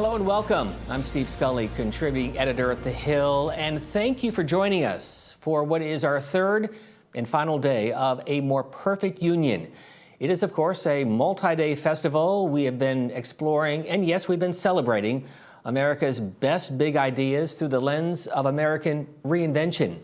Hello and welcome. I'm Steve Scully, contributing editor at The Hill, and thank you for joining us for what is our third and final day of A More Perfect Union. It is, of course, a multi-day festival. We have been exploring, and yes, we've been celebrating America's best big ideas through the lens of American reinvention.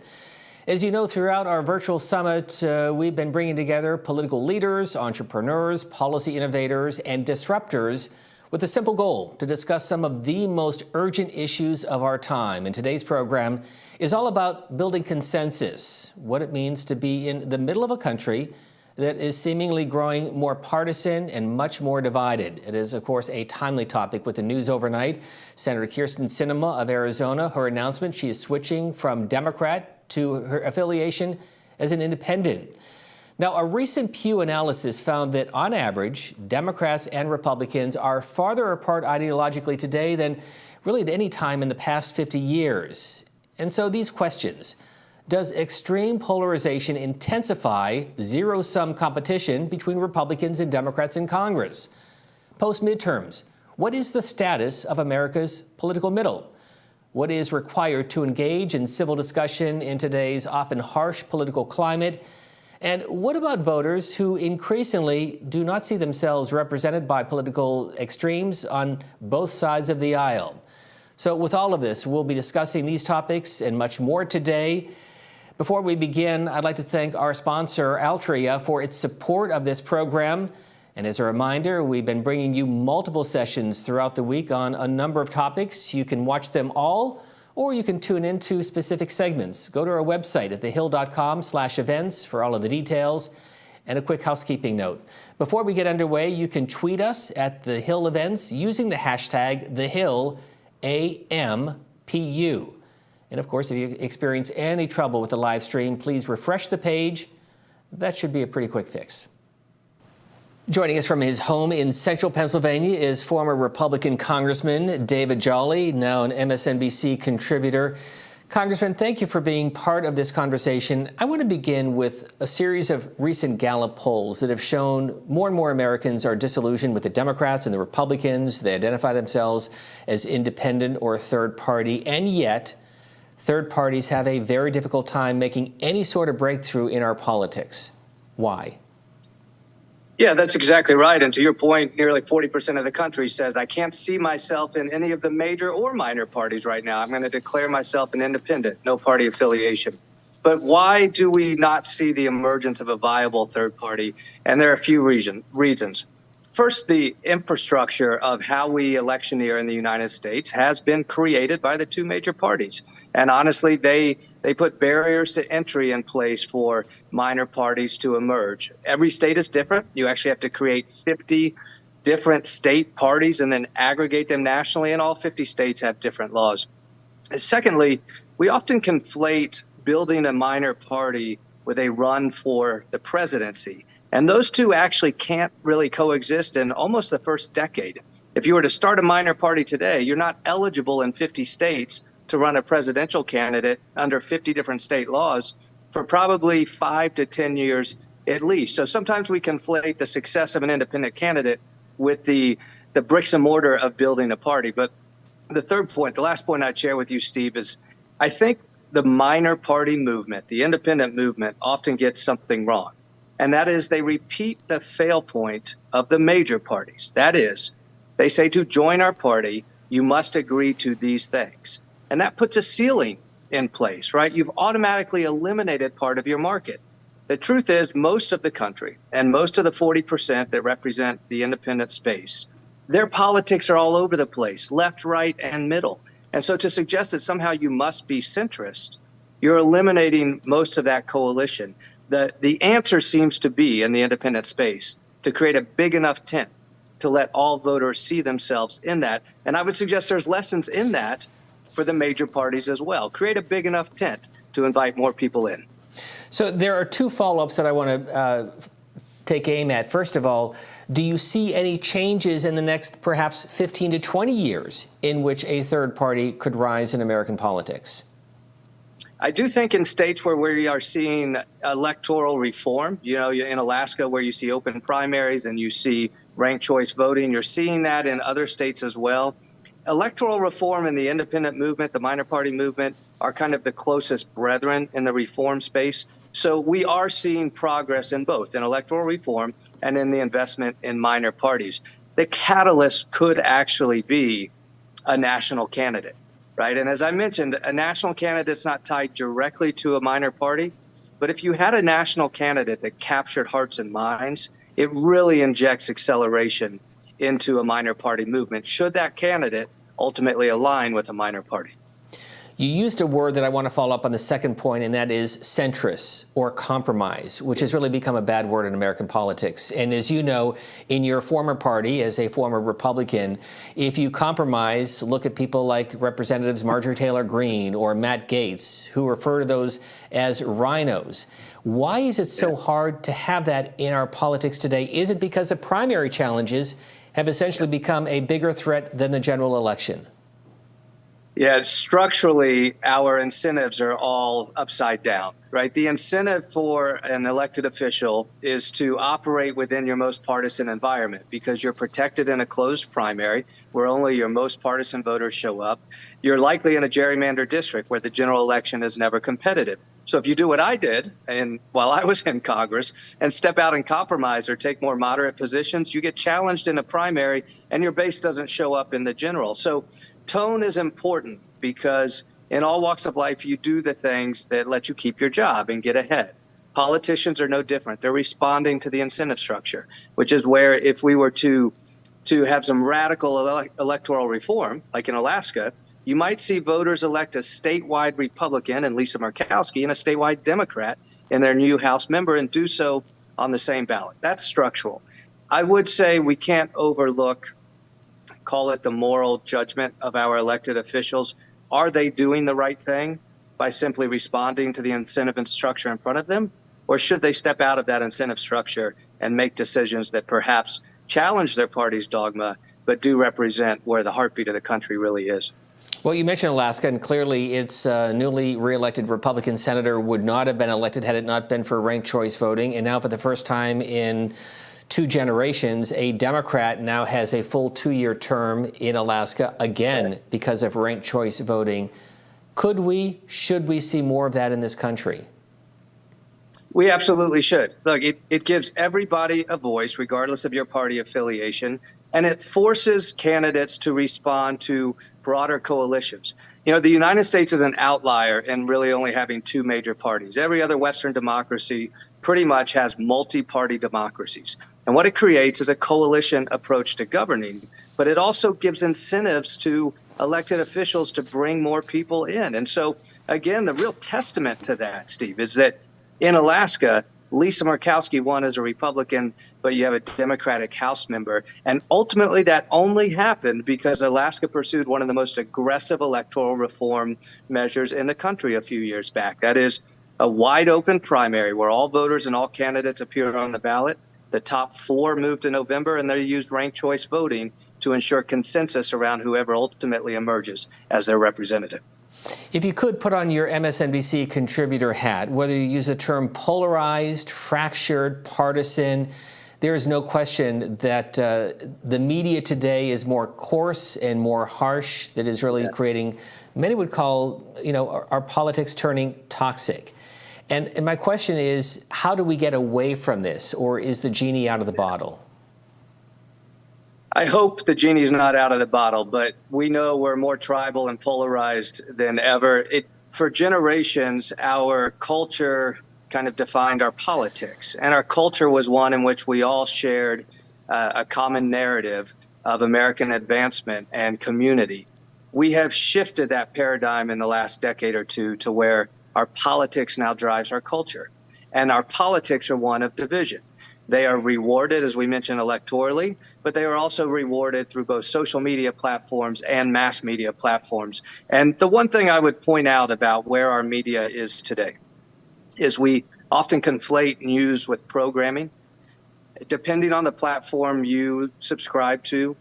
As you know, throughout our virtual summit, we've been bringing together political leaders, entrepreneurs, policy innovators, and disruptors with a simple goal to discuss some of the most urgent issues of our time. And today's program is all about building consensus, what it means to be in the middle of a country that is seemingly growing more partisan and much more divided. It is, of course, a timely topic with the news overnight. Senator Kyrsten Sinema of Arizona, her announcement, she is switching from Democrat to her affiliation as an independent. Now, a recent Pew analysis found that, on average, Democrats and Republicans are farther apart ideologically today than really at any time in the past 50 years. And so these questions: does extreme polarization intensify zero-sum competition between Republicans and Democrats in Congress? Post-midterms, what is the status of America's political middle? What is required to engage in civil discussion in today's often harsh political climate? And what about voters who increasingly do not see themselves represented by political extremes on both sides of the aisle? So with all of this, we'll be discussing these topics and much more today. Before we begin, I'd like to thank our sponsor, Altria, for its support of this program. And as a reminder, we've been bringing you multiple sessions throughout the week on a number of topics. You can watch them all, or you can tune into specific segments. Go to our website at thehill.com/events for all of the details. And a quick housekeeping note: before we get underway, you can tweet us at The Hill Events using the hashtag TheHillAMPU. And of course, if you experience any trouble with the live stream, please refresh the page. That should be a pretty quick fix. Joining us from his home in central Pennsylvania is former Republican Congressman David Jolly, now an MSNBC contributor. Congressman, thank you for being part of this conversation. I want to begin with a series of recent Gallup polls that have shown more and more Americans are disillusioned with the Democrats and the Republicans. They identify themselves as independent or third party, and yet third parties have a very difficult time making any sort of breakthrough in our politics. Why? Yeah, that's exactly right. And to your point, nearly 40% of the country says, I can't see myself in any of the major or minor parties right now. I'm going to declare myself an independent, no party affiliation. But why do we not see the emergence of a viable third party? And there are a few reasons. First, the infrastructure of how we electioneer in the United States has been created by the two major parties. And honestly, they put barriers to entry in place for minor parties to emerge. Every state is different. You actually have to create 50 different state parties and then aggregate them nationally, and all 50 states have different laws. Secondly, we often conflate building a minor party with a run for the presidency. And those two actually can't really coexist in almost the first decade. If you were to start a minor party today, you're not eligible in 50 states to run a presidential candidate under 50 different state laws for probably 5 to 10 years at least. So sometimes we conflate the success of an independent candidate with the bricks and mortar of building a party. But the third point, the last point I'd share with you, Steve, is I think the minor party movement, the independent movement, often gets something wrong. And that is, they repeat the fail point of the major parties. That is, they say to join our party, you must agree to these things. And that puts a ceiling in place, right? You've automatically eliminated part of your market. The truth is, most of the country and most of the 40% that represent the independent space, their politics are all over the place, left, right, and middle. And so to suggest that somehow you must be centrist, you're eliminating most of that coalition. The answer seems to be, in the independent space, to create a big enough tent to let all voters see themselves in that. And I would suggest there's lessons in that for the major parties as well. Create a big enough tent to invite more people in. So there are two follow-ups that I want to take aim at. First of all, do you see any changes in the next perhaps 15 to 20 years in which a third party could rise in American politics? I do think in states where we are seeing electoral reform, you know, in Alaska where you see open primaries and you see ranked choice voting, you're seeing that in other states as well. electoral reform and the independent movement, the minor party movement, are kind of the closest brethren in the reform space. So we are seeing progress in both, in electoral reform and in the investment in minor parties. The catalyst could actually be a national candidate, right? And as I mentioned, a national candidate's not tied directly to a minor party, but if you had a national candidate that captured hearts and minds, it really injects acceleration into a minor party movement, should that candidate ultimately align with a minor party. You used a word that I want to follow up on the second point, and that is centrist or compromise, which has really become a bad word in American politics. And as you know, in your former party, as a former Republican, if you compromise, look at people like Representatives Marjorie Taylor Greene or Matt Gaetz, who refer to those as rhinos. Why is it so hard to have that in our politics today? Is it because the primary challenges have essentially become a bigger threat than the general election? Yeah, structurally, our incentives are all upside down, right? The incentive for an elected official is to operate within your most partisan environment because you're protected in a closed primary where only your most partisan voters show up. You're likely in a gerrymandered district where the general election is never competitive. So if you do what I did and while I was in Congress and step out and compromise or take more moderate positions, you get challenged in a primary and your base doesn't show up in the general. So tone is important because in all walks of life, you do the things that let you keep your job and get ahead. Politicians are no different. They're responding to the incentive structure, which is where if we were to have some radical electoral reform, like in Alaska, you might see voters elect a statewide Republican in Lisa Murkowski and a statewide Democrat in their new House member and do so on the same ballot. That's structural. I would say we can't overlook, call it the moral judgment of our elected officials. Are they doing the right thing by simply responding to the incentive and structure in front of them? Or should they step out of that incentive structure and make decisions that perhaps challenge their party's dogma, but do represent where the heartbeat of the country really is? Well, you mentioned Alaska, and clearly its newly reelected Republican senator would not have been elected had it not been for ranked choice voting. And now for the first time in 2 generations, a Democrat now has a full 2-year term in Alaska, again, because of ranked choice voting. Should we see more of that in this country? We absolutely should. Look, it gives everybody a voice, regardless of your party affiliation, and it forces candidates to respond to broader coalitions. You know, the United States is an outlier in really only having 2 major parties. Every other Western democracy pretty much has multi-party democracies. And what it creates is a coalition approach to governing, but it also gives incentives to elected officials to bring more people in. And so, again, the real testament to that, Steve, is that in Alaska, Lisa Murkowski won as a Republican, but you have a Democratic House member. And ultimately, that only happened because Alaska pursued one of the most aggressive electoral reform measures in the country a few years back. That is a wide open primary where all voters and all candidates appear on the ballot. The top 4 moved to November, and they used ranked choice voting to ensure consensus around whoever ultimately emerges as their representative. If you could put on your MSNBC contributor hat, whether you use the term polarized, fractured, partisan, there is no question that the media today is more coarse and more harsh, that is really creating, many would call, our politics turning toxic. And my question is, how do we get away from this, or is the genie out of the bottle? I hope the genie's not out of the bottle, but we know we're more tribal and polarized than ever. For generations, our culture kind of defined our politics, and our culture was one in which we all shared a common narrative of American advancement and community. We have shifted that paradigm in the last decade or two to where our politics now drives our culture, and our politics are one of division. They are rewarded, as we mentioned, electorally, but they are also rewarded through both social media platforms and mass media platforms. And the one thing I would point out about where our media is today is we often conflate news with programming. Depending on the platform you subscribe to,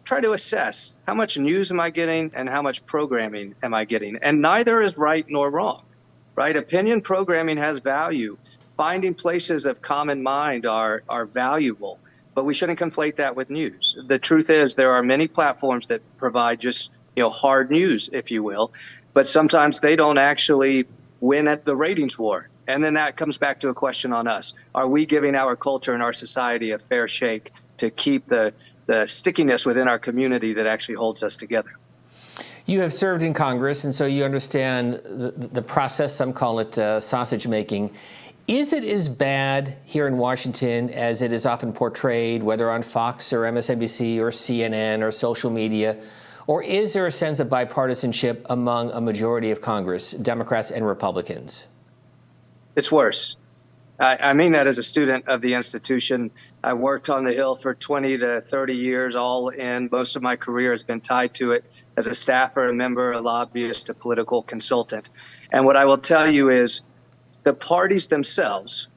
try to assess how much news am I getting and how much programming am I getting. And neither is right nor wrong, right? Opinion programming has value. Finding places of common mind are valuable. but we shouldn't conflate that with news. The truth is there are many platforms that provide just, hard news, if you will, but sometimes they don't actually win at the ratings war. And then that comes back to a question on us. Are we giving our culture and our society a fair shake to keep the stickiness within our community that actually holds us together? You have served in Congress, and so you understand the process. Some call it sausage making. Is it as bad here in Washington as it is often portrayed, whether on Fox or MSNBC or CNN or social media? Or is there a sense of bipartisanship among a majority of Congress, Democrats and Republicans? It's worse. I mean that as a student of the institution. I worked on the Hill for 20 to 30 years, all in. Most of my career has been tied to it as a staffer, a member, a lobbyist, a political consultant. And what I will tell you is the parties themselves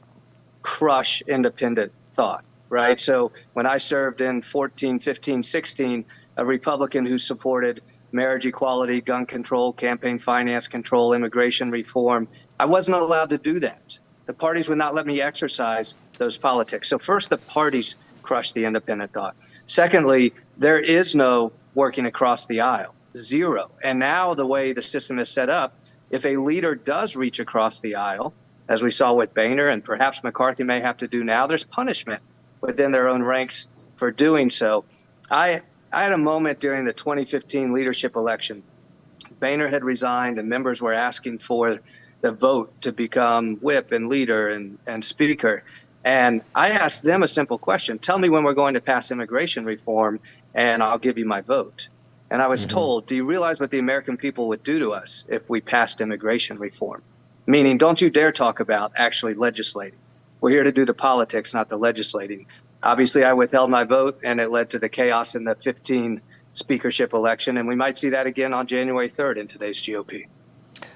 crush independent thought, right? So when I served in 14, 15, 16, a Republican who supported marriage equality, gun control, campaign finance control, immigration reform, I wasn't allowed to do that. The parties would not let me exercise those politics. So first, the parties crush the independent thought. Secondly, there is no working across the aisle, zero. And now the way the system is set up, if a leader does reach across the aisle, as we saw with Boehner and perhaps McCarthy may have to do now, there's punishment within their own ranks for doing so. I had a moment during the 2015 leadership election. Boehner had resigned and members were asking for the vote to become whip and leader and speaker. And I asked them a simple question. Tell me when we're going to pass immigration reform and I'll give you my vote. And I was told, do you realize what the American people would do to us if we passed immigration reform? Meaning, don't you dare talk about actually legislating. We're here to do the politics, not the legislating. Obviously, I withheld my vote and it led to the chaos in the 15 speakership election. And we might see that again on January 3rd in today's GOP.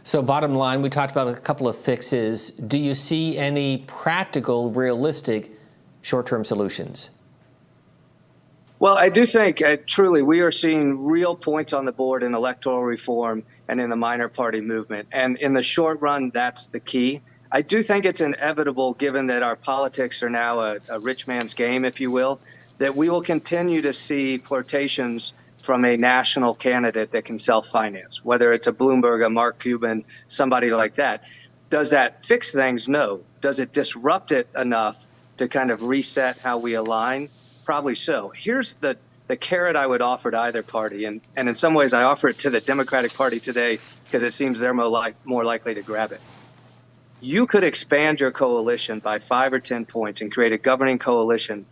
So bottom line, we talked about a couple of fixes. Do you see any practical, realistic short-term solutions? Well, I do think truly we are seeing real points on the board in electoral reform and in the minor party movement. And in the short run, that's the key. I do think it's inevitable, given that our politics are now a rich man's game, if you will, that we will continue to see flirtations from a national candidate that can self-finance, whether it's a Bloomberg, a Mark Cuban, somebody like that. Does that fix things? No. Does it disrupt it enough to kind of reset how we align? Probably so. Here's the carrot I would offer to either party, and in some ways I offer it to the Democratic Party today because it seems they're more likely to grab it. You could expand your coalition by 5 or 10 points and create a governing coalition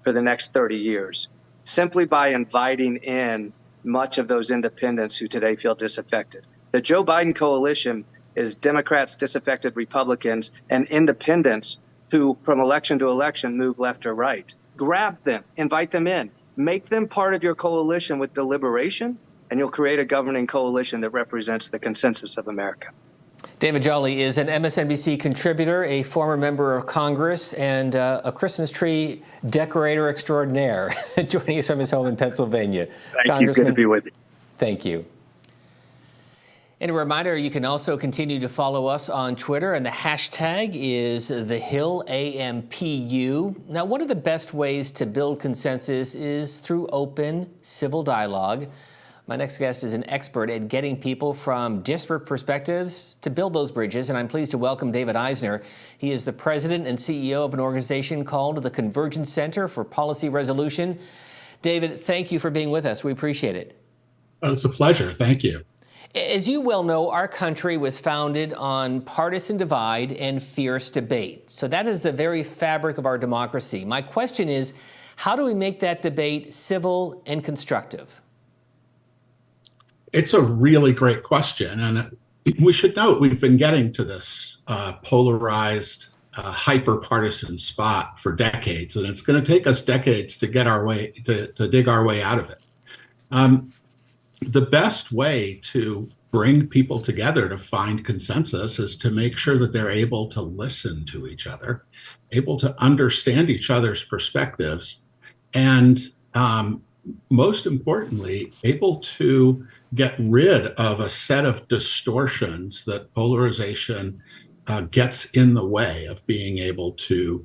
for the next 30 years simply by inviting in much of those independents who today feel disaffected. The Joe Biden coalition is Democrats, disaffected Republicans, and independents who from election to election move left or right. Grab them, invite them in, make them part of your coalition with deliberation, and you'll create a governing coalition that represents the consensus of America. David Jolly is an MSNBC contributor, a former member of Congress, and a Christmas tree decorator extraordinaire, joining us from his home in Pennsylvania. Thank you. Good to be with you. Thank you. And a reminder, you can also continue to follow us on Twitter, and the hashtag is TheHillAMPU. Now, one of the best ways to build consensus is through open, civil dialogue. My next guest is an expert at getting people from disparate perspectives to build those bridges, and I'm pleased to welcome David Eisner. He is the president and CEO of an organization called the Convergence Center for Policy Resolution. David, thank you for being with us. We appreciate it. Oh, it's a pleasure. Thank you. As you well know, our country was founded on partisan divide and fierce debate. So that is the very fabric of our democracy. My question is, how do we make that debate civil and constructive? It's a really great question. And we should note we've been getting to this polarized, hyper-partisan spot for decades. And it's going to take us decades to get our way, to dig our way out of it. The best way to bring people together to find consensus is to make sure that they're able to listen to each other, able to understand each other's perspectives, and most importantly, able to get rid of a set of distortions that polarization gets in the way of being able to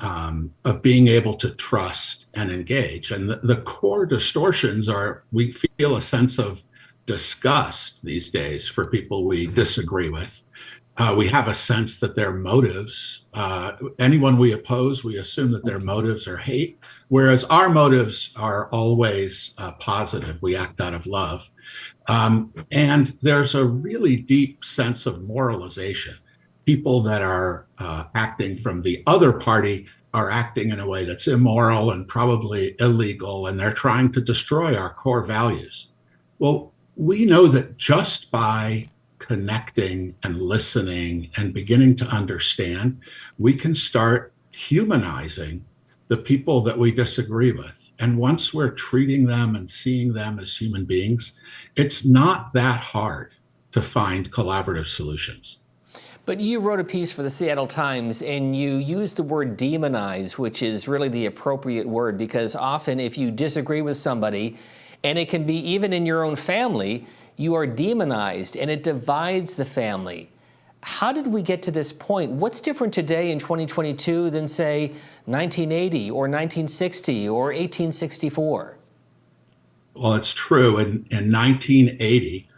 of being able to trust and engage. And the core distortions are we feel a sense of disgust these days for people we disagree with. We have a sense that their motives, anyone we oppose, we assume that their motives are hate, whereas our motives are always positive. We act out of love. And there's a really deep sense of moralization. People that are acting from the other party are acting in a way that's immoral and probably illegal, and they're trying to destroy our core values. Well, we know that just by connecting and listening and beginning to understand, we can start humanizing the people that we disagree with. And once we're treating them and seeing them as human beings, it's not that hard to find collaborative solutions. But you wrote a piece for the Seattle Times, and you used the word demonize, which is really the appropriate word, because often if you disagree with somebody, and it can be even in your own family, you are demonized, and it divides the family. How did we get to this point? What's different today in 2022 than, say, 1980 or 1960 or 1864? Well, it's true. In 1980,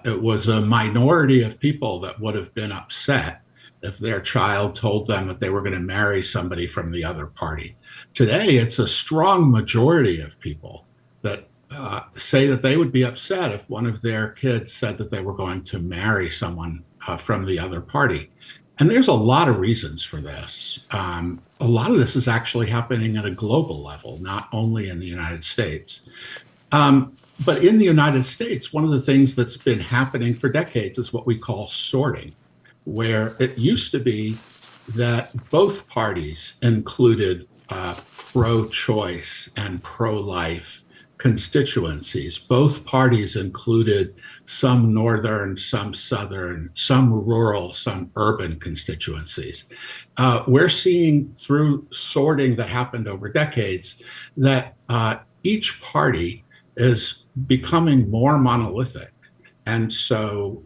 it was a minority of people that would have been upset if their child told them that they were going to marry somebody from the other party. Today, it's a strong majority of people that say that they would be upset if one of their kids said that they were going to marry someone from the other party. And there's a lot of reasons for this. A lot of this is actually happening at a global level, not only in the United States. But in the United States, one of the things that's been happening for decades is what we call sorting, where it used to be that both parties included pro-choice and pro-life constituencies. Both parties included some northern, some southern, some rural, some urban constituencies. We're seeing through sorting that happened over decades that each party is becoming more monolithic. And so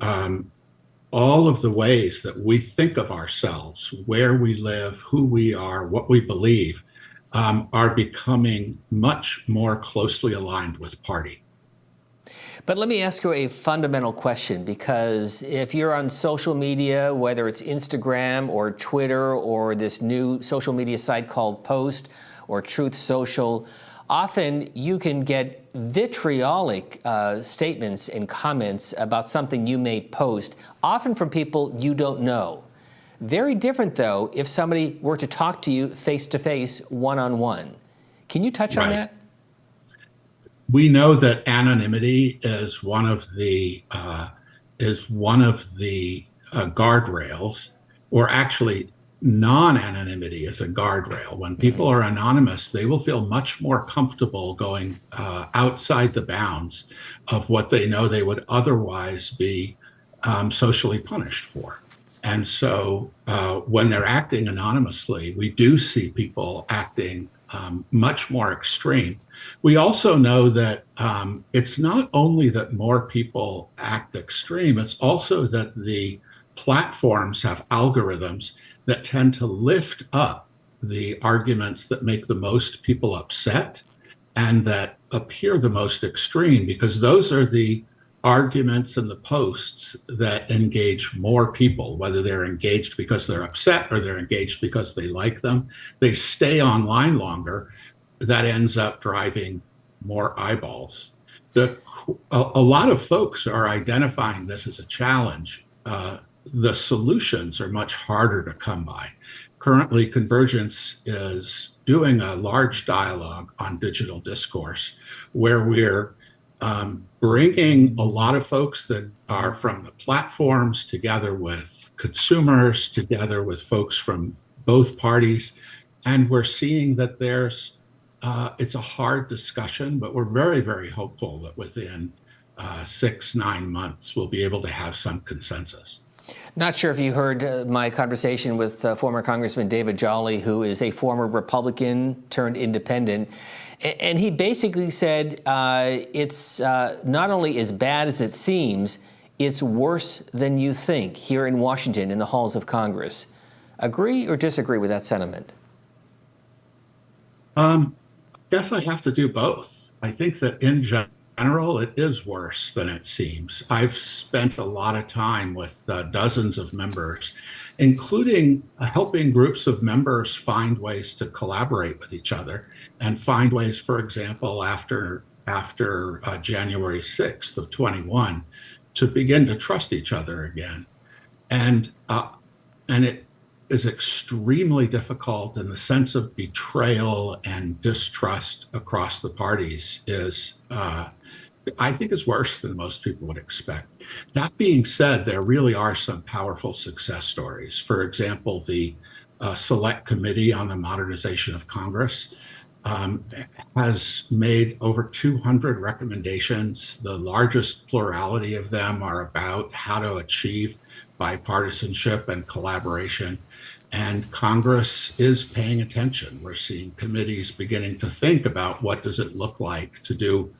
all of the ways that we think of ourselves, where we live, who we are, what we believe, are becoming much more closely aligned with party. But let me ask you a fundamental question, because if you're on social media, whether it's Instagram or Twitter or this new social media site called Post or Truth Social, often you can get vitriolic statements and comments about something you may post, often from people you don't know. Very different, though, if somebody were to talk to you face-to-face, one-on-one. Can you touch on that? We know that anonymity is one of the guardrails, or actually non-anonymity is a guardrail. When people are anonymous, they will feel much more comfortable going outside the bounds of what they know they would otherwise be socially punished for. And so when they're acting anonymously, we do see people acting much more extreme. We also know that it's not only that more people act extreme, it's also that the platforms have algorithms that tend to lift up the arguments that make the most people upset and that appear the most extreme, because those are the arguments and the posts that engage more people, whether they're engaged because they're upset or they're engaged because they like them. They stay online longer. That ends up driving more eyeballs. A lot of folks are identifying this as a challenge. The solutions are much harder to come by. Currently, Convergence is doing a large dialogue on digital discourse where we're bringing a lot of folks that are from the platforms together with consumers, together with folks from both parties. And we're seeing that it's a hard discussion, but we're very, very hopeful that within 6-9 months, we'll be able to have some consensus. Not sure if you heard my conversation with former Congressman David Jolly, who is a former Republican turned independent. And he basically said it's not only as bad as it seems, it's worse than you think here in Washington in the halls of Congress. Agree or disagree with that sentiment? Guess I have to do both. I think that in general, it is worse than it seems. I've spent a lot of time with dozens of members, including helping groups of members find ways to collaborate with each other and find ways, for example, after January 6th of 21, to begin to trust each other again. And it is extremely difficult, and the sense of betrayal and distrust across the parties is, I think, is worse than most people would expect. That being said, there really are some powerful success stories. For example, the Select Committee on the Modernization of Congress has made over 200 recommendations. The largest plurality of them are about how to achieve bipartisanship and collaboration. And Congress is paying attention. We're seeing committees beginning to think about what does it look like to do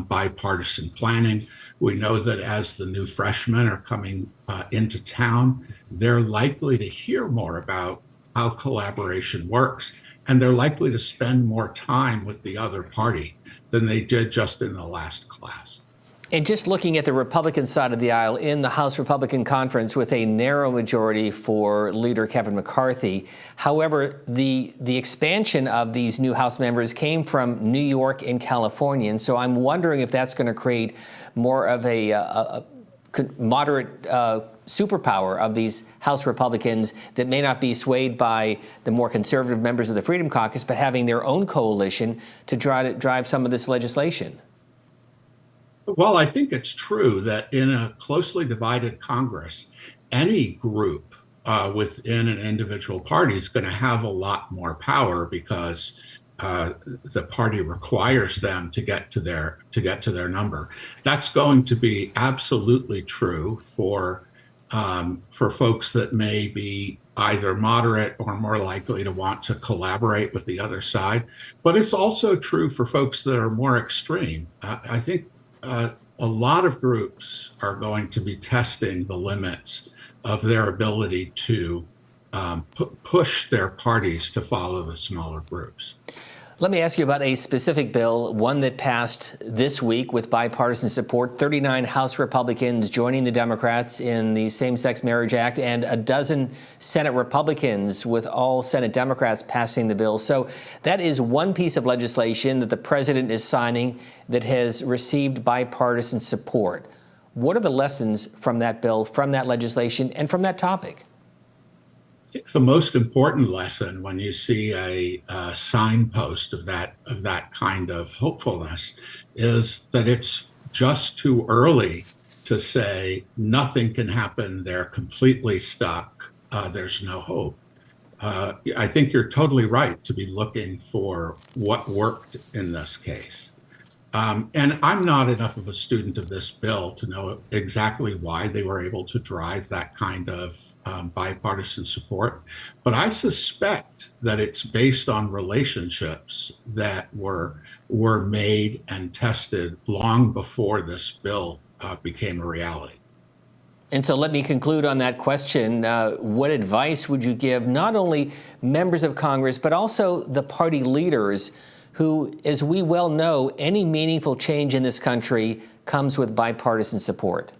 bipartisan planning. We know that as the new freshmen are coming into town, they're likely to hear more about how collaboration works, and they're likely to spend more time with the other party than they did just in the last class. And just looking at the Republican side of the aisle in the House Republican Conference with a narrow majority for Leader Kevin McCarthy. However, the expansion of these new House members came from New York and California. And so I'm wondering if that's going to create more of a moderate superpower of these House Republicans that may not be swayed by the more conservative members of the Freedom Caucus, but having their own coalition to try to drive some of this legislation. Well, I think it's true that in a closely divided Congress, any group within an individual party is going to have a lot more power because the party requires them to get to their number. That's going to be absolutely true for folks that may be either moderate or more likely to want to collaborate with the other side. But it's also true for folks that are more extreme. I think a lot of groups are going to be testing the limits of their ability to push their parties to follow the smaller groups. Let me ask you about a specific bill, one that passed this week with bipartisan support, 39 House Republicans joining the Democrats in the Same-Sex Marriage Act, and a dozen Senate Republicans with all Senate Democrats passing the bill. So that is one piece of legislation that the president is signing that has received bipartisan support. What are the lessons from that bill, from that legislation, and from that topic? I think the most important lesson when you see a signpost of that kind of hopefulness is that it's just too early to say nothing can happen, they're completely stuck, there's no hope. I think you're totally right to be looking for what worked in this case. And I'm not enough of a student of this bill to know exactly why they were able to drive that kind of bipartisan support. But I suspect that it's based on relationships that were made and tested long before this bill became a reality. And so let me conclude on that question. What advice would you give not only members of Congress, but also the party leaders who, as we well know, any meaningful change in this country comes with bipartisan support?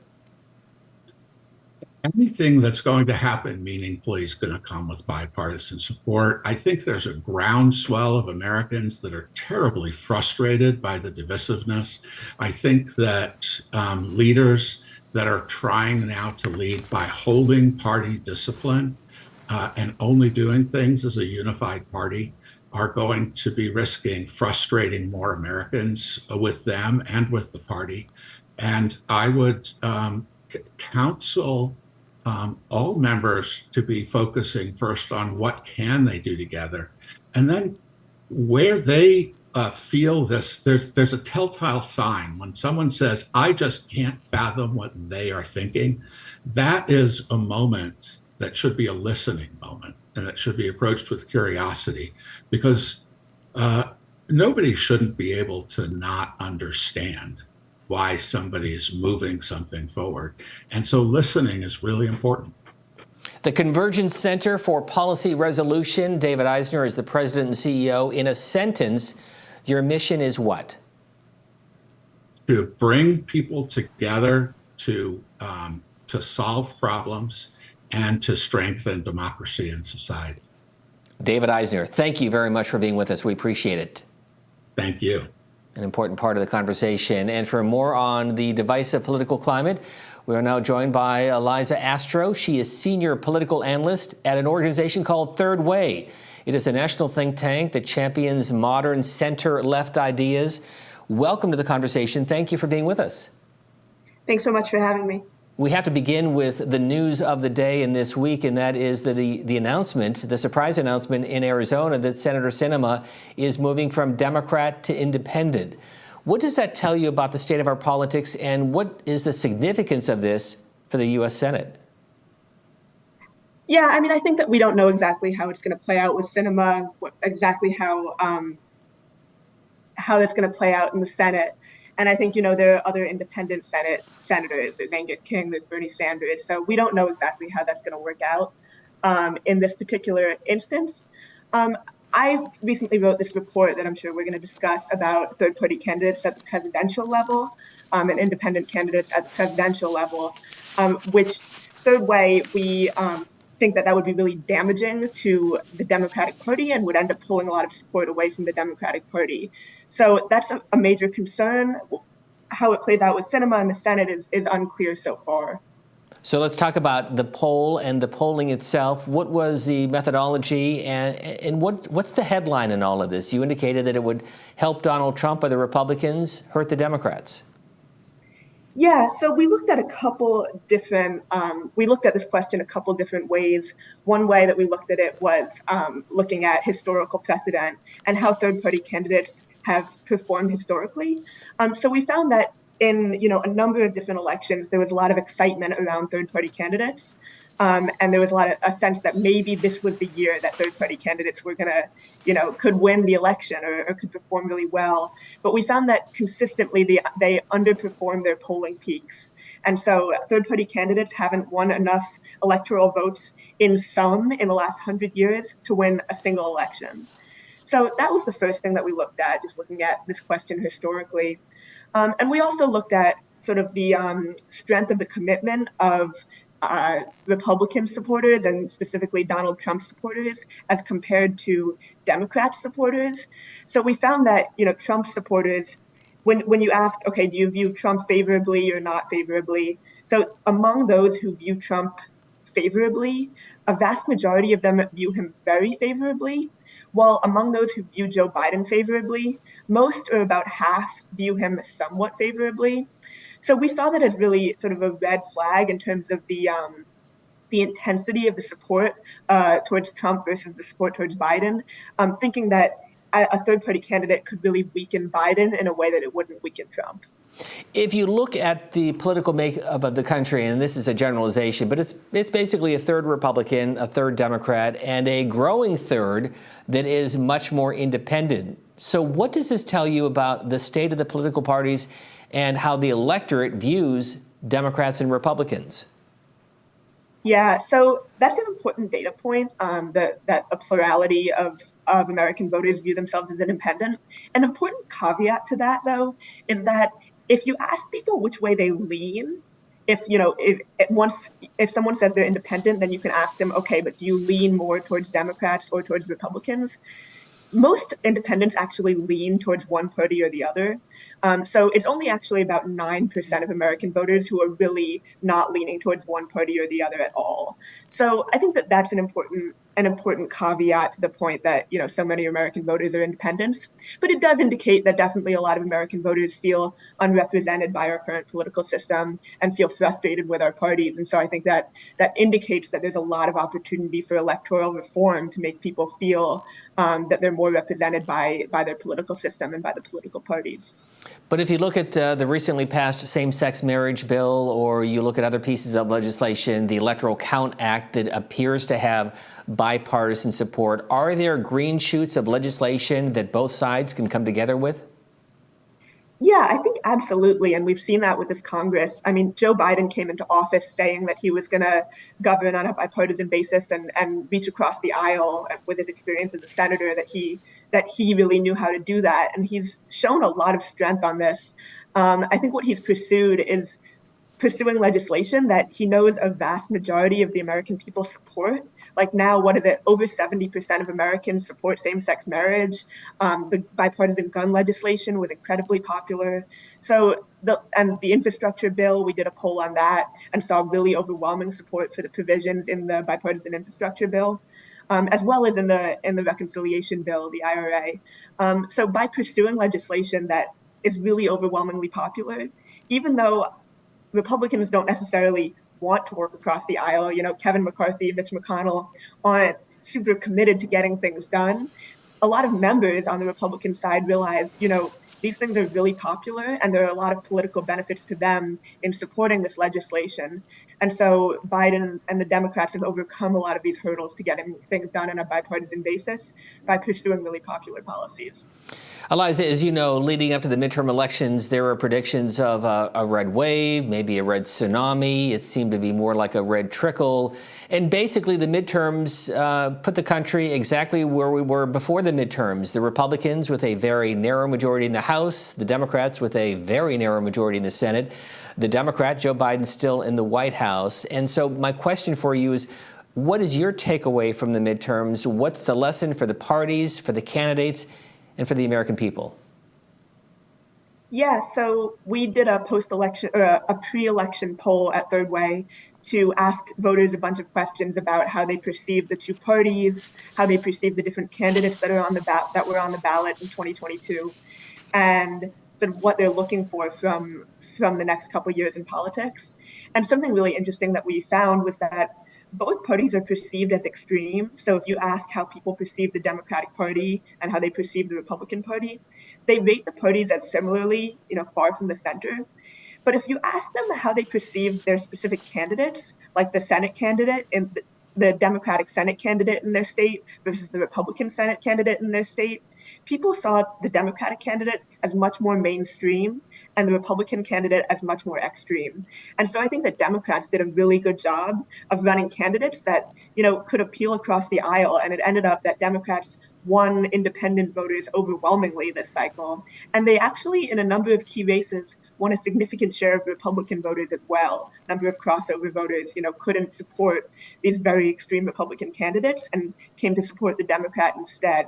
Anything that's going to happen meaningfully is going to come with bipartisan support. I think there's a groundswell of Americans that are terribly frustrated by the divisiveness. I think that leaders that are trying now to lead by holding party discipline and only doing things as a unified party are going to be risking frustrating more Americans with them and with the party. And I would counsel all members to be focusing first on what can they do together, and then where they feel this, there's a telltale sign when someone says, I just can't fathom what they are thinking. That is a moment that should be a listening moment, and that should be approached with curiosity, because nobody shouldn't be able to not understand why somebody is moving something forward. And so listening is really important. The Convergence Center for Policy Resolution, David Eisner is the president and CEO. In a sentence, your mission is what? To bring people together to solve problems and to strengthen democracy and society. David Eisner, thank you very much for being with us. We appreciate it. Thank you. An important part of the conversation. And for more on the divisive political climate, we are now joined by Eliza Astro. She is senior political analyst at an organization called Third Way. It is a national think tank that champions modern center-left ideas. Welcome to the conversation. Thank you for being with us. Thanks so much for having me. We have to begin with the news of the day and this week, and that is the announcement, the surprise announcement in Arizona that Senator Sinema is moving from Democrat to independent. What does that tell you about the state of our politics, and what is the significance of this for the U.S. Senate? Yeah, I mean, I think that we don't know exactly how it's going to play out with Sinema, exactly how that's going to play out in the Senate. And I think, there are other independent senators. There's Angus King, there's Bernie Sanders. So we don't know exactly how that's going to work out in this particular instance. I recently wrote this report that I'm sure we're going to discuss about third-party candidates at the presidential level and independent candidates at the presidential level, which Third Way, we think that would be really damaging to the Democratic Party and would end up pulling a lot of support away from the Democratic Party. So that's a major concern. How it plays out with Sinema in the Senate is unclear so far. So let's talk about the poll and the polling itself. What was the methodology and what's the headline in all of this? You indicated that it would help Donald Trump or the Republicans, hurt the Democrats. Yeah, so we looked at this question a couple different ways. One way that we looked at it was looking at historical precedent and how third-party candidates have performed historically. So we found that in a number of different elections, there was a lot of excitement around third-party candidates. And there was a sense that maybe this was the year that third-party candidates were gonna, could win the election or could perform really well. But we found that consistently they underperformed their polling peaks. And so third-party candidates haven't won enough electoral votes in the last 100 years to win a single election. So that was the first thing that we looked at, just looking at this question historically. And we also looked at sort of the strength of the commitment of Republican supporters and specifically Donald Trump supporters as compared to Democrat supporters. So we found that, Trump supporters, when you ask, okay, do you view Trump favorably or not favorably? So among those who view Trump favorably, a vast majority of them view him very favorably. While among those who view Joe Biden favorably, most or about half view him somewhat favorably. So we saw that as really sort of a red flag in terms of the intensity of the support towards Trump versus the support towards Biden, thinking that a third-party candidate could really weaken Biden in a way that it wouldn't weaken Trump. If you look at the political makeup of the country, and this is a generalization, but it's basically a third Republican, a third Democrat, and a growing third that is much more independent. So what does this tell you about the state of the political parties and how the electorate views Democrats and Republicans? Yeah, so that's an important data point, that a plurality of American voters view themselves as independent. An important caveat to that, though, is that if you ask people which way they lean, if someone says they're independent, then you can ask them, okay, but do you lean more towards Democrats or towards Republicans? Most independents actually lean towards one party or the other. So it's only actually about 9% of American voters who are really not leaning towards one party or the other at all. So I think that that's an important caveat to the point that, so many American voters are independents. But it does indicate that definitely a lot of American voters feel unrepresented by our current political system and feel frustrated with our parties. And so I think that indicates that there's a lot of opportunity for electoral reform to make people feel that they're more represented by their political system and by the political parties. But if you look at the recently passed same-sex marriage bill, or you look at other pieces of legislation, the Electoral Count Act that appears to have bipartisan support, are there green shoots of legislation that both sides can come together with? Yeah, I think absolutely. And we've seen that with this Congress. I mean, Joe Biden came into office saying that he was going to govern on a bipartisan basis and reach across the aisle with his experience as a senator, that he really knew how to do that. And he's shown a lot of strength on this. I think what he's pursued is pursuing legislation that he knows a vast majority of the American people support. Like now, what is it? Over 70% of Americans support same-sex marriage. The bipartisan gun legislation was incredibly popular. So the infrastructure bill, we did a poll on that and saw really overwhelming support for the provisions in the bipartisan infrastructure bill. As well as in the reconciliation bill, the IRA. So by pursuing legislation that is really overwhelmingly popular, even though Republicans don't necessarily want to work across the aisle. You know, Kevin McCarthy, Mitch McConnell aren't super committed to getting things done. A lot of members on the Republican side realize, you know, these things are really popular and there are a lot of political benefits to them in supporting this legislation. And so Biden and the Democrats have overcome a lot of these hurdles to getting things done on a bipartisan basis by pursuing really popular policies. Eliza, as you know, leading up to the midterm elections, there were predictions of a red wave, maybe a red tsunami. It seemed to be more like a red trickle. And basically, the midterms put the country exactly where we were before the midterms. The Republicans with a very narrow majority in the House, the Democrats with a very narrow majority in the Senate. The Democrat, Joe Biden, still in the White House. And so my question for you is, what is your takeaway from the midterms? What's the lesson for the parties, for the candidates, and for the American people? Yeah, so we did a a pre-election poll at Third Way to ask voters a bunch of questions about how they perceive the two parties, how they perceive the different candidates that are that were on the ballot in 2022, and sort of what they're looking for from the next couple of years in politics. And something really interesting that we found was that both parties are perceived as extreme. So if you ask how people perceive the Democratic Party and how they perceive the Republican Party, they rate the parties as similarly, you know, far from the center. But if you ask them how they perceive their specific candidates, like the Senate candidate and the Democratic Senate candidate in their state versus the Republican Senate candidate in their state, people saw the Democratic candidate as much more mainstream and the Republican candidate as much more extreme. And so I think that Democrats did a really good job of running candidates that, you know, could appeal across the aisle. And it ended up that Democrats won independent voters overwhelmingly this cycle. And they actually, in a number of key races, won a significant share of Republican voters as well. A number of crossover voters, you know, couldn't support these very extreme Republican candidates and came to support the Democrat instead.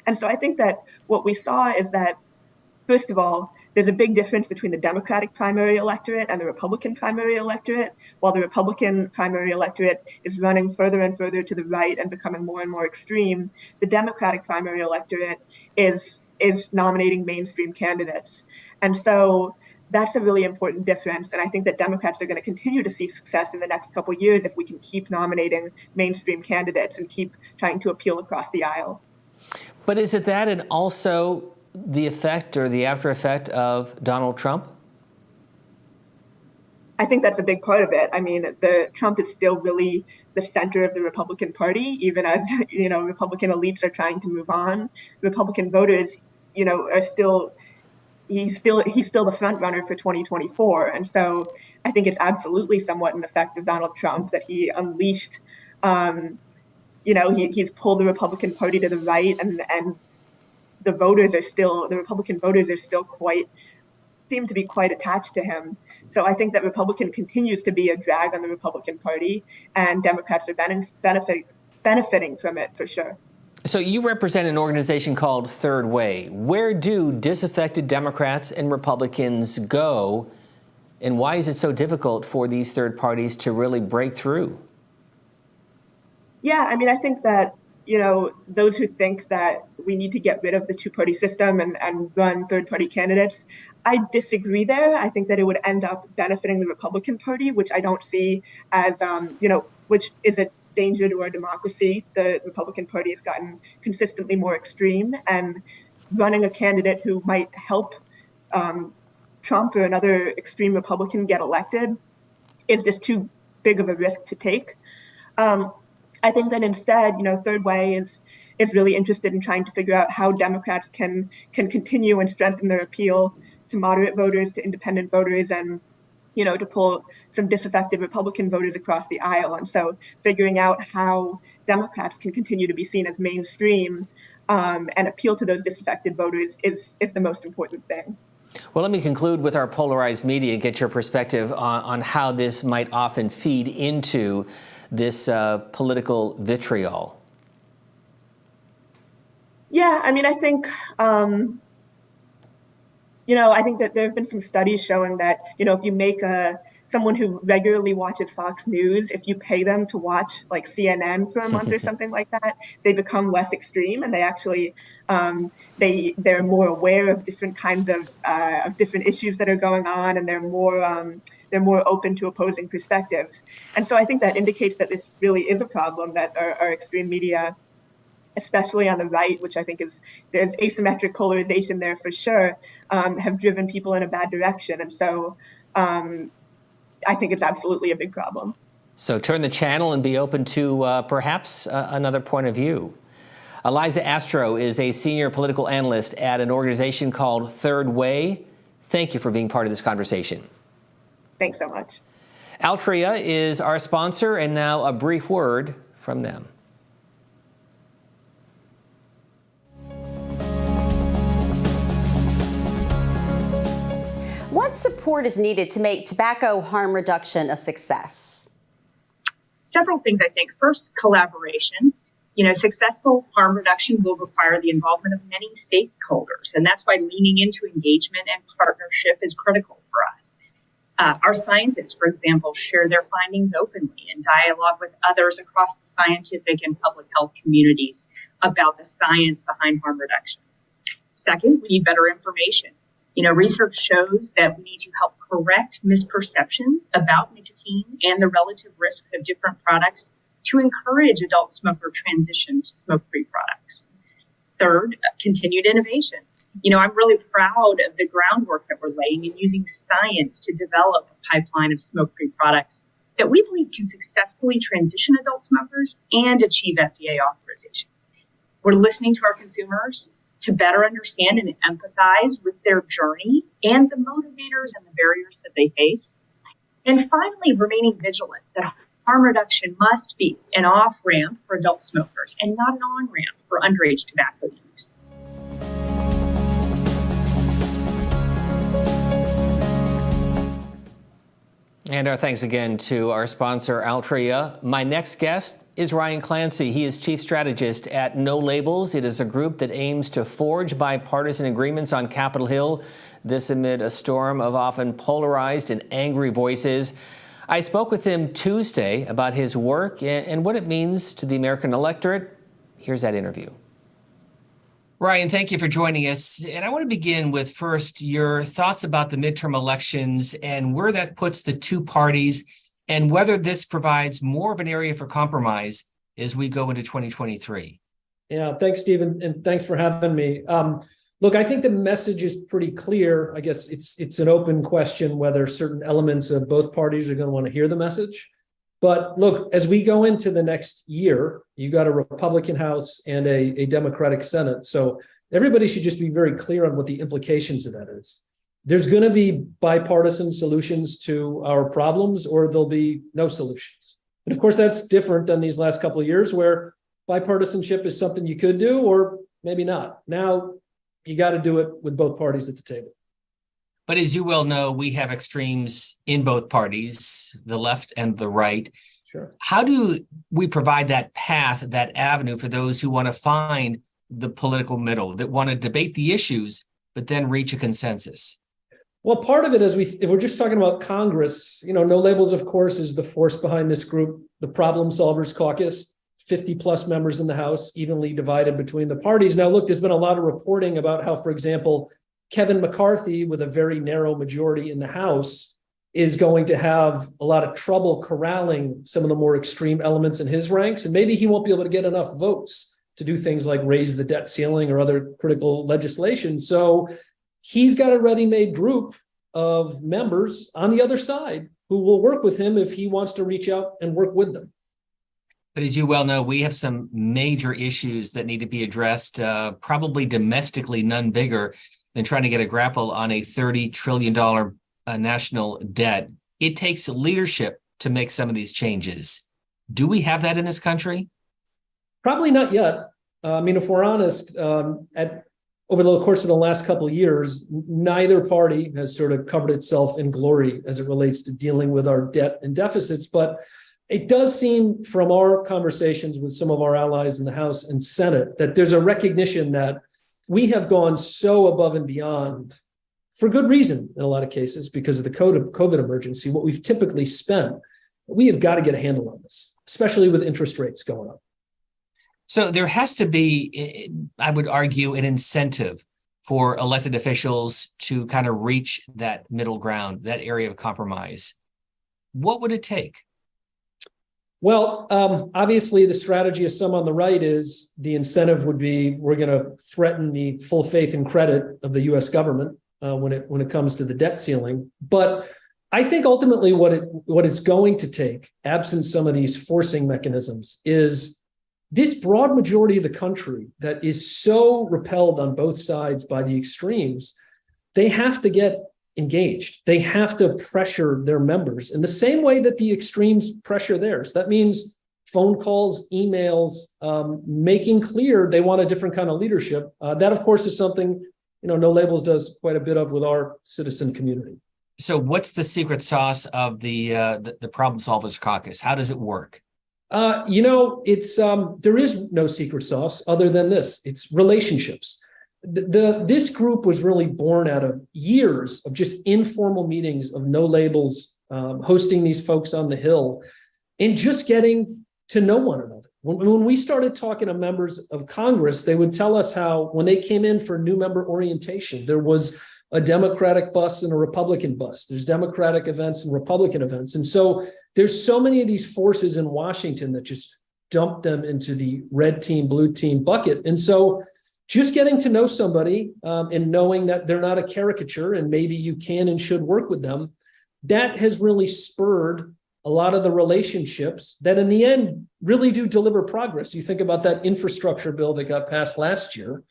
And so I think that what we saw is that, first of all, there's a big difference between the Democratic primary electorate and the Republican primary electorate. While the Republican primary electorate is running further and further to the right and becoming more and more extreme, the Democratic primary electorate is nominating mainstream candidates. And so that's a really important difference. And I think that Democrats are going to continue to see success in the next couple of years if we can keep nominating mainstream candidates and keep trying to appeal across the aisle. But is it that and also the effect or the after effect of Donald Trump? I think that's a big part of it. I mean, Trump is still really the center of the Republican Party, even as, you know, Republican elites are trying to move on. Republican voters, you know, are still, he's still the front runner for 2024. And so I think it's absolutely somewhat an effect of Donald Trump that he unleashed, you know, he's pulled the Republican Party to the right, and the Republican voters are still seem to be quite attached to him. So I think that Republican continues to be a drag on the Republican Party, and Democrats are benefiting from it for sure. So you represent an organization called Third Way. Where do disaffected Democrats and Republicans go, and why is it so difficult for these third parties to really break through? Yeah, I mean, I think that, you know, those who think that we need to get rid of the two-party system and run third-party candidates, I disagree there. I think that it would end up benefiting the Republican Party, which I don't see as, you know, which is a danger to our democracy. The Republican Party has gotten consistently more extreme, and running a candidate who might help Trump or another extreme Republican get elected is just too big of a risk to take. I think that instead, you know, Third Way is really interested in trying to figure out how Democrats can continue and strengthen their appeal to moderate voters, to independent voters, and to pull some disaffected Republican voters across the aisle. And so figuring out how Democrats can continue to be seen as mainstream and appeal to those disaffected voters is the most important thing. Well, let me conclude with our polarized media, get your perspective on how this might often feed into this political vitriol. Yeah, I mean, I think I think that there have been some studies showing that, if you make someone who regularly watches Fox News, if you pay them to watch like CNN for a month or something like that, they become less extreme, and they actually they're more aware of different kinds of different issues that are going on, and they're more open to opposing perspectives. And so I think that indicates that this really is a problem, that our extreme media, especially on the right, which I think there's asymmetric polarization there for sure, have driven people in a bad direction. And so I think it's absolutely a big problem. So turn the channel and be open to perhaps another point of view. Eliza Astro is a senior political analyst at an organization called Third Way. Thank you for being part of this conversation. Thanks so much. Altria is our sponsor, and now a brief word from them. What support is needed to make tobacco harm reduction a success? Several things, I think. First, collaboration. Successful harm reduction will require the involvement of many stakeholders, and that's why leaning into engagement and partnership is critical for us. Our scientists, for example, share their findings openly in dialogue with others across the scientific and public health communities about the science behind harm reduction. Second, we need better information. Research shows that we need to help correct misperceptions about nicotine and the relative risks of different products to encourage adult smoker transition to smoke-free products. Third, continued innovation. I'm really proud of the groundwork that we're laying in using science to develop a pipeline of smoke-free products that we believe can successfully transition adult smokers and achieve FDA authorization. We're listening to our consumers to better understand and empathize with their journey and the motivators and the barriers that they face. And finally, remaining vigilant that harm reduction must be an off-ramp for adult smokers and not an on-ramp for underage tobacco use. And our thanks again to our sponsor, Altria. My next guest is Ryan Clancy. He is chief strategist at No Labels. It is a group that aims to forge bipartisan agreements on Capitol Hill, this amid a storm of often polarized and angry voices. I spoke with him Tuesday about his work and what it means to the American electorate. Here's that interview. Ryan, thank you for joining us. And I want to begin with first your thoughts about the midterm elections and where that puts the two parties and whether this provides more of an area for compromise as we go into 2023. Yeah, thanks, Stephen, and thanks for having me. Look, I think the message is pretty clear. I guess it's an open question whether certain elements of both parties are going to want to hear the message. But look, as we go into the next year, you got a Republican House and a Democratic Senate. So everybody should just be very clear on what the implications of that is. There's going to be bipartisan solutions to our problems, or there'll be no solutions. And of course, that's different than these last couple of years where bipartisanship is something you could do or maybe not. Now, you got to do it with both parties at the table. But as you well know, we have extremes in both parties, the left and the right. Sure. How do we provide that path, that avenue for those who want to find the political middle, that want to debate the issues, but then reach a consensus? Well, part of it is if we're just talking about Congress, No Labels, of course, is the force behind this group, the Problem Solvers Caucus, 50 plus members in the House, evenly divided between the parties. Now, look, there's been a lot of reporting about how, for example, Kevin McCarthy, with a very narrow majority in the House, is going to have a lot of trouble corralling some of the more extreme elements in his ranks. And maybe he won't be able to get enough votes to do things like raise the debt ceiling or other critical legislation. So he's got a ready-made group of members on the other side who will work with him if he wants to reach out and work with them. But as you well know, we have some major issues that need to be addressed, probably domestically, none bigger. than trying to get a grapple on a $30 trillion national debt. It takes leadership to make some of these changes. Do we have that in this country? Probably not yet. I mean, if we're honest, over the course of the last couple of years, neither party has sort of covered itself in glory as it relates to dealing with our debt and deficits. But it does seem from our conversations with some of our allies in the House and Senate that there's a recognition that we have gone so above and beyond, for good reason in a lot of cases, because of the COVID emergency, what we've typically spent. We have got to get a handle on this, especially with interest rates going up. So there has to be, I would argue, an incentive for elected officials to kind of reach that middle ground, that area of compromise. What would it take? Well, obviously, the strategy of some on the right is the incentive would be we're going to threaten the full faith and credit of the U.S. government when it comes to the debt ceiling. But I think ultimately what it's going to take, absent some of these forcing mechanisms, is this broad majority of the country that is so repelled on both sides by the extremes. They have to get engaged. They have to pressure their members in the same way that the extremes pressure theirs. That means phone calls, emails, making clear they want a different kind of leadership. That, of course, is something No Labels does quite a bit of with our citizen community. So, what's the secret sauce of the Problem Solvers Caucus? How does it work? It's there is no secret sauce other than this. It's relationships. This group was really born out of years of just informal meetings of No Labels, hosting these folks on the Hill, and just getting to know one another. When we started talking to members of Congress, they would tell us how when they came in for new member orientation, there was a Democratic bus and a Republican bus. There's Democratic events and Republican events. And so there's so many of these forces in Washington that just dump them into the red team, blue team bucket. And so just getting to know somebody and knowing that they're not a caricature and maybe you can and should work with them, that has really spurred a lot of the relationships that in the end really do deliver progress. You think about that infrastructure bill that got passed last year.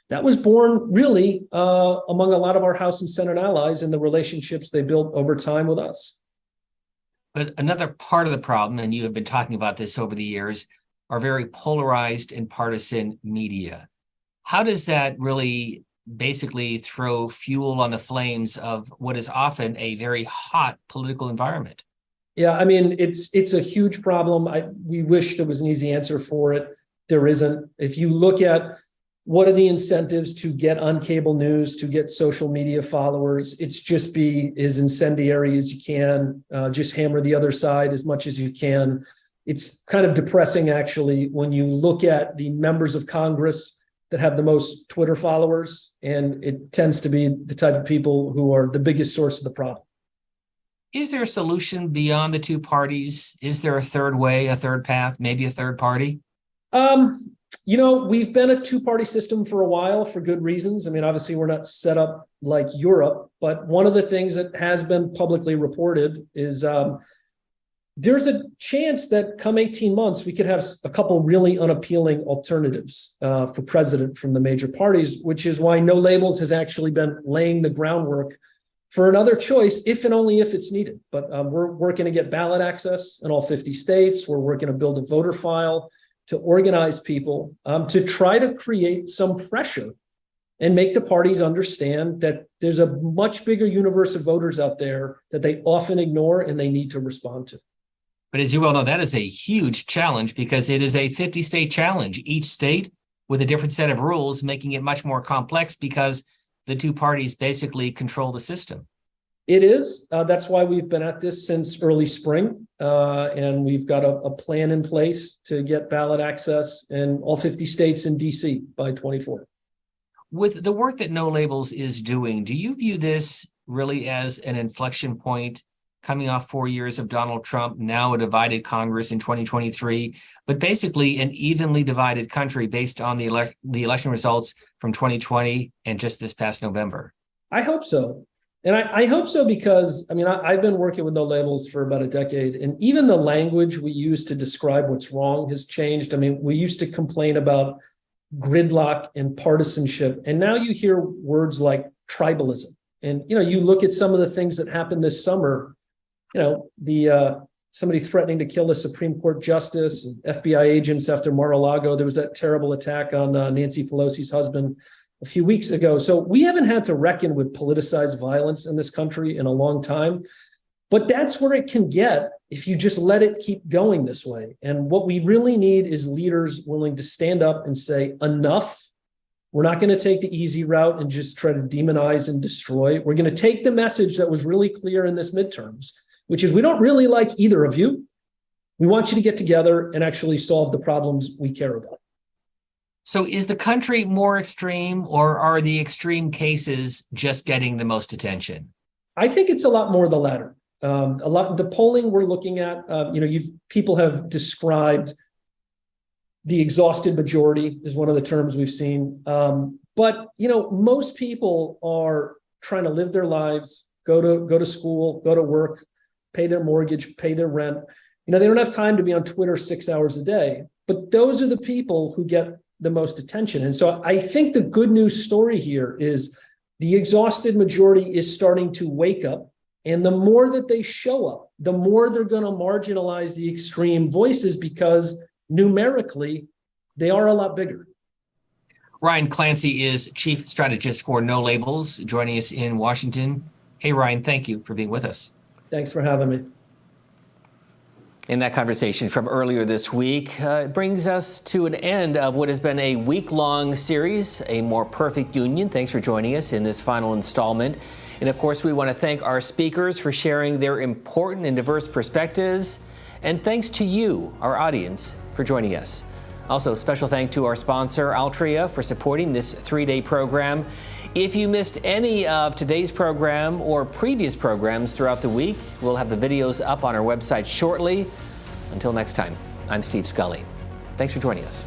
That was born really among a lot of our House and Senate allies and the relationships they built over time with us. But another part of the problem, and you have been talking about this over the years, are very polarized and partisan media. How does that really basically throw fuel on the flames of what is often a very hot political environment? Yeah, I mean, it's a huge problem. We wish there was an easy answer for it. There isn't. If you look at what are the incentives to get on cable news, to get social media followers, it's just be as incendiary as you can, just hammer the other side as much as you can. It's kind of depressing, actually, when you look at the members of Congress that have the most Twitter followers, and it tends to be the type of people who are the biggest source of the problem. Is there a solution beyond the two parties? Is there a third way, a third path, maybe a third party? We've been a two-party system for a while for good reasons. I mean, obviously, we're not set up like Europe, but one of the things that has been publicly reported is there's a chance that come 18 months, we could have a couple really unappealing alternatives for president from the major parties, which is why No Labels has actually been laying the groundwork for another choice, if and only if it's needed. But we're working to get ballot access in all 50 states. We're working to build a voter file to organize people, to try to create some pressure and make the parties understand that there's a much bigger universe of voters out there that they often ignore and they need to respond to. But as you well know, that is a huge challenge because it is a 50-state challenge, each state with a different set of rules, making it much more complex because the two parties basically control the system. It is. That's why we've been at this since early spring. And we've got a plan in place to get ballot access in all 50 states and DC by 24. With the work that No Labels is doing, do you view this really as an inflection point coming off 4 years of Donald Trump, now a divided Congress in 2023, but basically an evenly divided country based on the election results from 2020 and just this past November? I hope so. And I hope so because, I mean, I've been working with No Labels for about a decade, and even the language we use to describe what's wrong has changed. I mean, we used to complain about gridlock and partisanship, and now you hear words like tribalism. And, you look at some of the things that happened this summer, somebody threatening to kill a Supreme Court justice, FBI agents after Mar-a-Lago. There was that terrible attack on Nancy Pelosi's husband a few weeks ago. So we haven't had to reckon with politicized violence in this country in a long time. But that's where it can get if you just let it keep going this way. And what we really need is leaders willing to stand up and say, enough. We're not going to take the easy route and just try to demonize and destroy. We're going to take the message that was really clear in this midterms, which is we don't really like either of you. We want you to get together and actually solve the problems we care about. So is the country more extreme, or are the extreme cases just getting the most attention? I think it's a lot more the latter. The polling we're looking at, people have described the exhausted majority is one of the terms we've seen. But most people are trying to live their lives, go to school, go to work, pay their mortgage, pay their rent. They don't have time to be on Twitter 6 hours a day, but those are the people who get the most attention. And so I think the good news story here is the exhausted majority is starting to wake up. And the more that they show up, the more they're going to marginalize the extreme voices, because numerically, they are a lot bigger. Ryan Clancy is Chief Strategist for No Labels, joining us in Washington. Hey, Ryan, thank you for being with us. Thanks for having me. In that conversation from earlier this week, it brings us to an end of what has been a week-long series, A More Perfect Union. Thanks for joining us in this final installment. And of course, we want to thank our speakers for sharing their important and diverse perspectives. And thanks to you, our audience, for joining us. Also, special thank to our sponsor, Altria, for supporting this 3-day program. If you missed any of today's program or previous programs throughout the week, we'll have the videos up on our website shortly. Until next time, I'm Steve Scully. Thanks for joining us.